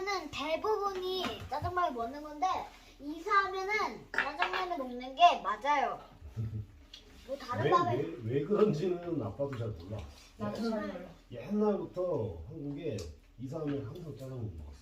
이사하면은 대부분이 짜장면을 먹는 건데 이사하면은 짜장면을 먹는 게 맞아요. 뭐 다른 밥에 왜 그런지는 아빠도 잘 몰라. 나도 잘 몰라. 옛날부터 한국에 이사하면 항상 짜장면 먹었어.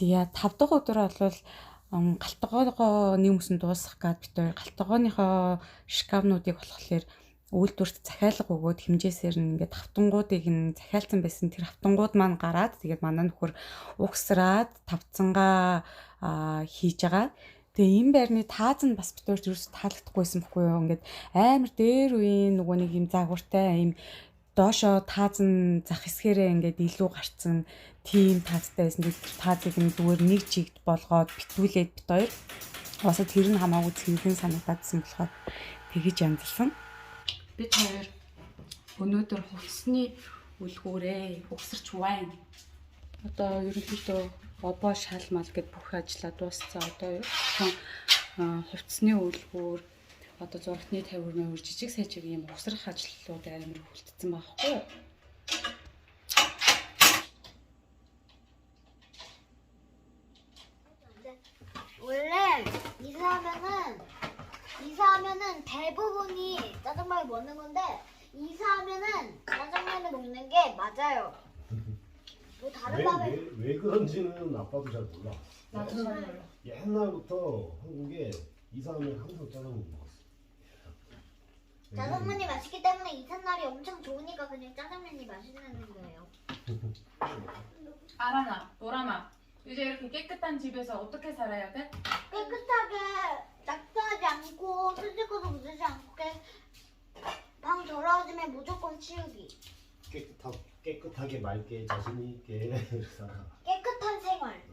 Зя 5 дахь өдөр бол галтгоогоо нэг мөсөн дуусгах гээд бид хоёр галтгооныхоо шкафнуудыг болохоор үйлдвэрт захиалга өгөөд хэмжээсээр нь ингээд хавтангуудыг нь захиалсан байсан. Тэр хавтангууд маань гараад тэгээд манай нөхөр угсраад тавцангаа хийж байгаа. Тэгээ энэ байрны тааз нь бас бид хоёрт юу ч таалагдахгүйсэн бохгүй юу. Ингээд амар дээр үеийн нөгөө нэг юм загвартай юм доошоо тааз нь зах хэсгээрээ ингээд илүү гарцсан тийм таазтай байсан. Тэр таазыг нь зүгээр нэг жигд болгоод битүүлээд бид хоёр уусаа тэр нь хамаагүй цэвэрхэн санагдагдсан болохоор тэгэж янзлсан. Бид хоёр өнөөдөр хувцсны үлгүүрээ угсарч байна. Одоо ерөнхийдөө обоо шал мал гэд бүх ажлаа дуусцаа. Одоо хувцсны үлгүүр одоо зургатны тавирын жижиг сайжиг юм угсрах ажлууд амар хүлдсэн байхгүй юу? 원래 이사하면은 대부분이 짜장면을 먹는 건데 이사하면은 짜장면을 먹는 게 맞아요. 뭐 다른 밥에 왜 그런지는 아빠도 잘 몰라. 나도 잘 몰라. 옛날부터 한국에 이사하면 항상 짜장면 먹었어. 짜장면이 맛있기 때문에 이삿날이 엄청 좋으니까 그냥 짜장면이 맛있는 거예요. 아라나, 노라마. 이제 이렇게 깨끗한 집에서 어떻게 살아야 돼? 깨끗하게 낙서하지 않고 스티커도 묻지 않고 방 더러워지면 무조건 치우기. 깨끗하게 맑게 자신 있게 살아. 깨끗한 생활.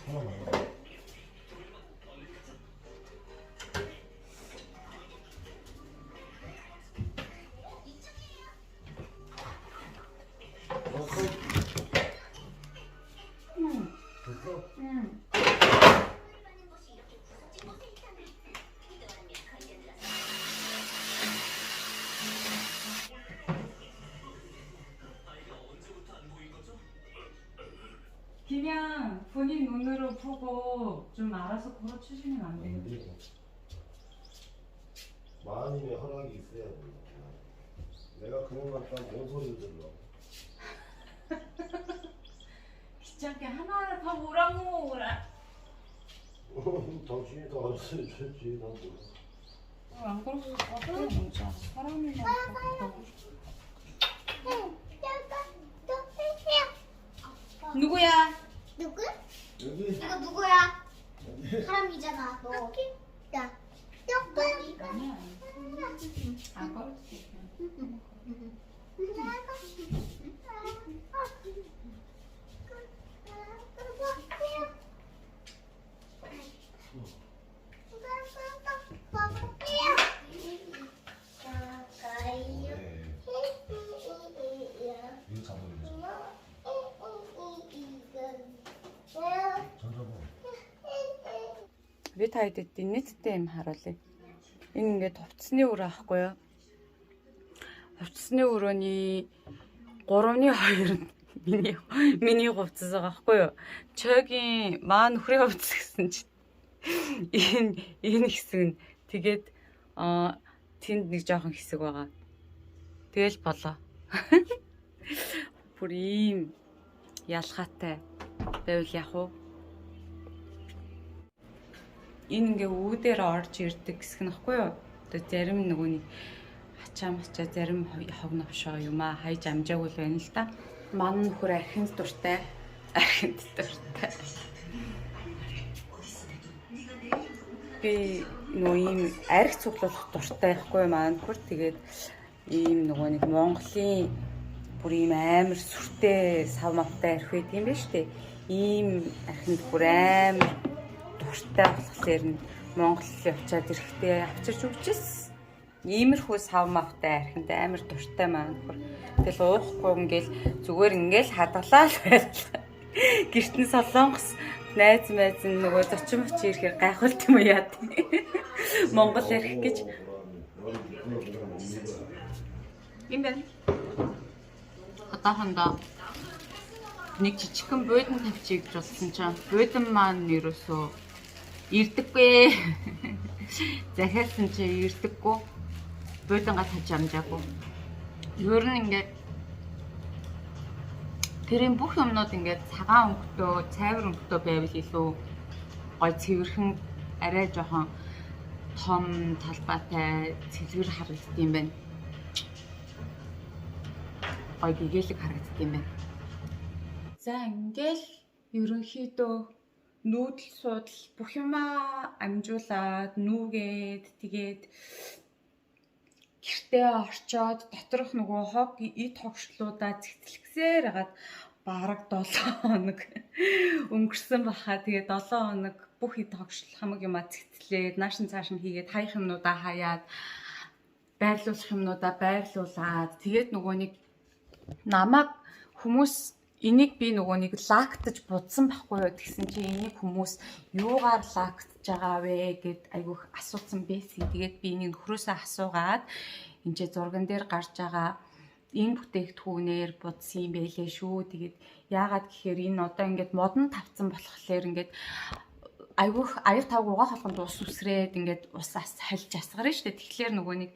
하나만. 됐어? 응. 그냥 본인 눈으로 보고 좀 알아서 걸어주시면 안 돼요? 마흔님의 허락이 있어야 된다. 내가 그런 것 같다 뭔 소리를 들러. 귀찮게 하나하나 다 오라고 오라. 당신이 더 알았어야 됐지. 난 몰라. 안 그럴 것 같아. 진짜 사람이랑 누구야? 누구? 여기 이거 누구야? 사람이잖아. 너. 야. 누구? 아니야. 안 걸을 수 있어. 이거 잡아야 돼. 던져봐. бид хоёрд нийтдээ юм харуулъя. Энэ ингээд хувцсны өрөө ахгүй юу? Хувцсны өрөөний 3/2 нь миний хувцас байгаа хгүй юу? Чойгийн маа нөхрийн хувцас гэсэн чинь энэ хэсэг нь тэгээд тэнд нэг жоохон хэсэг байгаа. Тэгэл болоо. Бүр ийм ялгаатай байвал яах вэ? Энэ ингээ үүдээр орж ирдэг хэсэг нөхгүй юу? Одоо зарим нөгөөний хачаа мачаа зарим хогновшоо юмаа хайж амжаагүй л байна л да. Манай нөхөр архинд дуртай. Архинд дуртай. Би нөө ийм арх цуглуулах дуртай байхгүй маань нөхөр. Тэгээд ийм нөгөө нэг Монголын бүр ийм амар сүртэй сав мавтай арх байдаг юм байна шүү дээ. Ийм архинд бүр амар дуртай болохоор нь Монголын очиад ирэхдээ авчирч өгчээс. Иймэрхүү сав мавтай архинд амар дуртай маань нөхөр. Тэгэл уухгүй ингээл зүгээр ингээл хадгалаа л байл. Гэртэн солонгос найз нөгөө зочин мөч ирэхээр гайхуулт юм уу яа тий. Монгол ярих гэж. Юм байна. Одоохондоо нэг жижигхэн буудан тавьчих гэж болсон чинь буудан маань ерөөсөө ирдэггүй. Захиалсан чи ирдэггүй. Буудангаа тавьж амжаагүй. Ер нь ингээд тэрийн бүх юмнууд ингээд цагаан өнгөтэй, цайвар өнгөтэй байвал илүү гой цэвэрхэн арай жоохон том талбайтай цэвэр харагддаг юм байна. Гой гэгээлэг харагддаг юм байна. За ингээл ерөнхийдөө нүүдэл суудал бүх юмаа амжуулаад нүүгээд тэгээд гэртээ орчоод доторх нөгөө хог эд хогшлуудаа цэцлэгсээр хагаад бараг 7 хоног өнгөрсөн баха. Тэгээд 7 хоног бүх эд хогшил хамаг юмаа цэцлээд наашин цааш нь хийгээд хаях юмнуудаа хаяад байрлуулах юмнуудаа байрлуулад тэгээд нөгөө нэг намайг хүмүүс энийг би нөгөө нэг лактаж будсан байхгүй юу гэсэн чи энийг хүмүүс юугаар лактаж байгаа вэ гэд айгүйх асуусан байсан. Тэгээд би энийг нөхрөөсөө асуугаад энэ ч зурган дээр гарч байгаа энэ бүтээгдэхүүнээр будсан юм байлээ шүү. Тэгээд яагаад гэхээр энэ одоо ингээд модон тавцсан болохоор ингээд айгүйх аяр тав угаах болгонд ус үсрээд ингээд усаас хальж асгарна шүү дээ. Тэгэхээр нөгөө нэг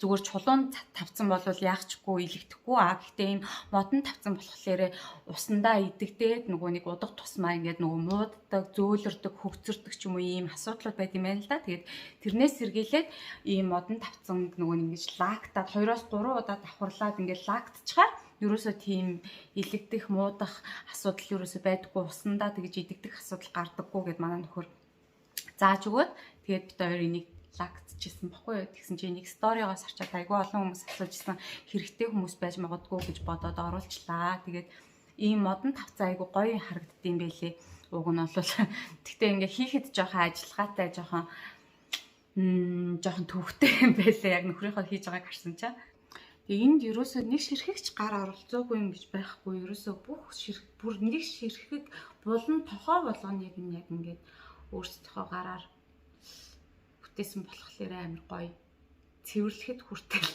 зүгээр чулуун тавцсан бол яахчгүй илэгдэхгүй гэхдээ ийм модон тавцсан болохоор усандаа идэгдээд нөгөө нэг удах тусмаа ингээд нөгөө мууддаг, зөөлөрдөг, хөвцөрдөг ч юм уу ийм асуудлууд байт юм байна л да. Тэгээд тэрнээс сэргийлээд ийм модон тавцсан нөгөө нэг ингэж лактаад 2-3 удаа давхарлаад ингээд лактчихаар ерөөсөө тийм илэгдэх, муудах асуудал ерөөсөө байдаггүй, усандаа тэгж идэгдэх асуудал гардаггүй гэд манай нөхөр зааж өгөөд тэгээд бид хоёр энийг лактчихсан баггүй юу. Тэгсэн чинь нэг сториогоос харчаад айгүй олон хүмүүс асуужсэн хэрэгтэй хүмүүс байж магадгүй гэж бодоод оруулчлаа. Тэгээд ийм модон тавцаа айгүй гоё харагдд юм байлээ. Уг нь бол тэгтээ ингээ хийхэд жоохон ажиллагаатай жоохон төвхтэй юм байлээ. Яг нөхрийнхөө хийж байгааг харсан чаа. Тэгээ энд ерөөсөө нэг ширхэгч гар оролцоогүй юм гэж байхгүй. Ерөөсөө бүх бүр нэг ширхэг булан тохоо болгоныг нь яг ингээд өөрсдийнхөө гараар бүтээсэн болохоор амар гоё цэвэрлэхэд хүртэл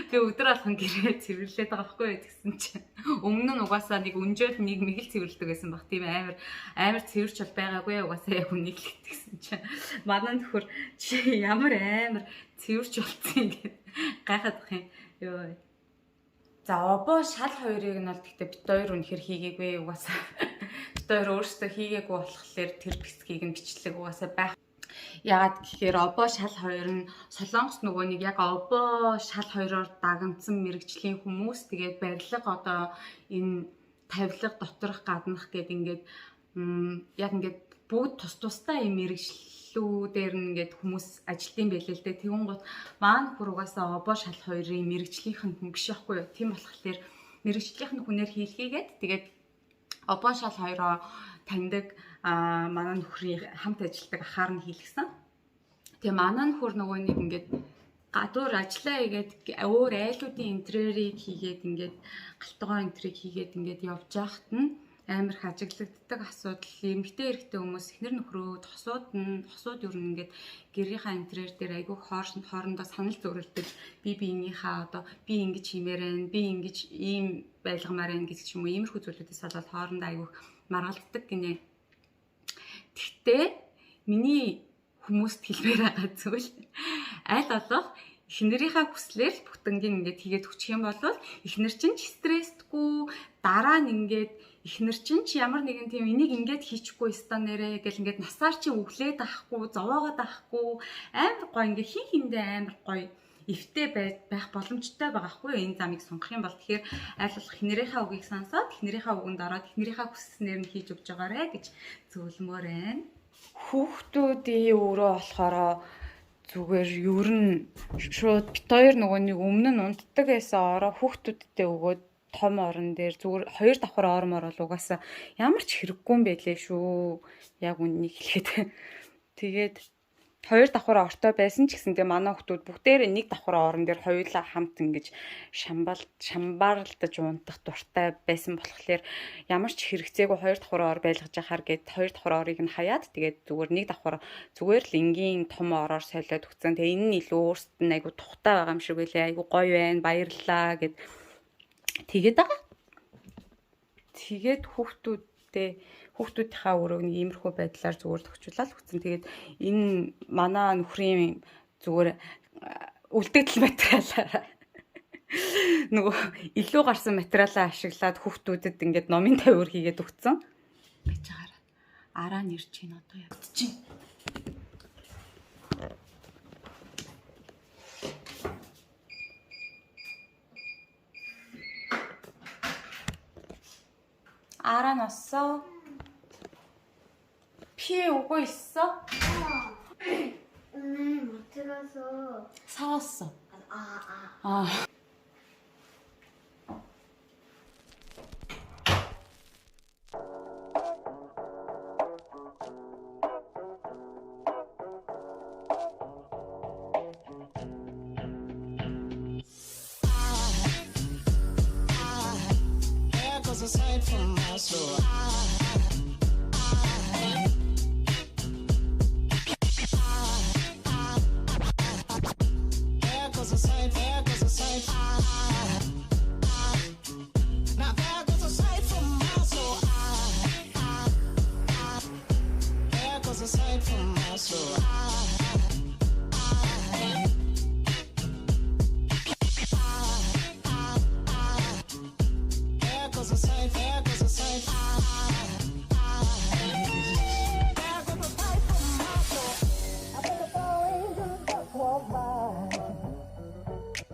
би өдөр алхан гэрээ цэвэрлээд байгаа байхгүй юу гэсэн чинь өмнө нь угаасаа нэг өнжөөл нэг мэгэл цэвэрлдэг байсан баг. Тийм амар цэвэрч бол байгаагүй угаасаа яг үнийг л гэсэн чинь манай нөхөр чи ямар амар цэвэрч болцсон гэдэг гайхаад бах юм. Йоо. За обоо шал хоёрыг нь бол тэгтээ бит хоёр үнэхэр хийгээгүй угаасаа бит хоёр өөрсдөө хийгээгүй болохоор тэр бисгийг нь бичлэг угаасаа байх. Ягаад гэхээр обоо шал хоёр нь солонгос нөгөө нэг яг обоо шал хоёроор дагнцсан мэрэгжлийн хүмүүс тэгээд барилга одоо энэ тавилга доторх гаднах гэд ингээд яг ингээд бүгд тустай юм мэрэгжлүүдээр нь ингээд хүмүүс ажилтсан байлээ л дээ. Тэгүн гут маань бүр угаасаа обоо шал хоёрын мэрэгжлийнх нь хүн биш байхгүй юу. Тийм болохоор мэрэгжлийнх нь хүнээр хийлгээгээд тэгээд обоо шал хоёроо таньдаг манай нөхрийн хамт ажилладаг ахаар нь хийлгсэн. Тэгээ манай нөхөр нөгөө нэг ингээд гадуур ажиллаа хийгээд өөр айлуудын интерьерийг хийгээд ингээд галтгоо интерьерийг хийгээд ингээд явж байхад нь амар хажиглагддаг асуудал. Эмэгтэй эрэгтэй хүмүүс эхнэр нөхрөө хосууд ер нь ингээд гэрийнхаа интерьер дээр айгүй хоорондоо санал зөрөлдөж биенийхээ одоо би ингэж хиймээр байна, би ингэж ийм байлгамаар байна гэж юм уу иймэрхүү зүйлүүдээс болоод хоорондоо айгүй маргалддаг гинэ. Тэгтээ миний хүмүүст хэлмээр байгаа зүйл аль болох эхнэрийнхээ хүслээр бүтэнгийн ингээд хийгээд өчөх юм бол эхнэр чинь ч стресстгүй дараа нь ингээд эхнэр чинь ч ямар нэгэн тийм энийг ингээд хийчихгүй өстө нэрэ гэл ингээд насаар чи өглээд авахгүй зовоогоод авахгүй амар гоё ингээд хин хиндээ амар гоё эвтэй байх боломжтой байгаа хгүй юу? Энэ замыг сонгох юм бол тэгэхээр аль болох хинэрийнхээ үгийг сонсоод хинэрийнхээ үгэнд ороод хинэрийнхээ хүссэнээр нь хийж өгч байгаарэ гэж зөвлөмөр байна. Хүүхдүүдийн өрөө болохоор зүгээр ер нь шууд бит хоёр нөгөө нэг өмнө нь унтдаг байсан ороо хүүхдүүдтэй өгөөд том орон дээр зүгээр 2 давхар ормоор бол угаасаа ямар ч хэрэггүй юм байлээ шүү. Яг үннийг хэлэхэд. Тэгээд 2 давхар ортой байсан ч гэсэн тэгээ манай хүүхдүүд бүгдээрээ 1 давхар орон дээр хоёулаа хамт ингэж шамбаарлаж унтах дуртай байсан болохоор ямар ч хэрэгцээгүй 2 давхар ор байлгаж яхаар гээд 2 давхар орыг нь хаяад тэгээд зүгээр 1 давхар зүгээр л энгийн том ороор солиод өгсөн. Тэгээ энэ нь илүү өөрсдөд нь айгу тухтай байгаа юм шиг байлээ. Айгу гоё байна. Баярлалаа гэд тэгээд байгаа. Тэгээд хүүхдүүдийнхаа өрөөг нэг иймэрхүү байдлаар зүгээр төгчүүлээд өгсөн. Тэгээд энэ манай нөхрийн зүгээр үлдэгдэл материалаараа нөгөө илүү гарсан материалаа ашиглаад хүүхдүүдэд ингээд номын тавиур хийгээд өгсөн. Гэж байгаараа. Араа нэрч чинь одоо ядчих. 알아 놨어? 피해 오고 있어? 오늘 마트 가서 사왔어. 아. 아. Aside from my soul, there goes a sight, there goes a sight. Now there goes a sight from my soul. There goes a sight from my soul.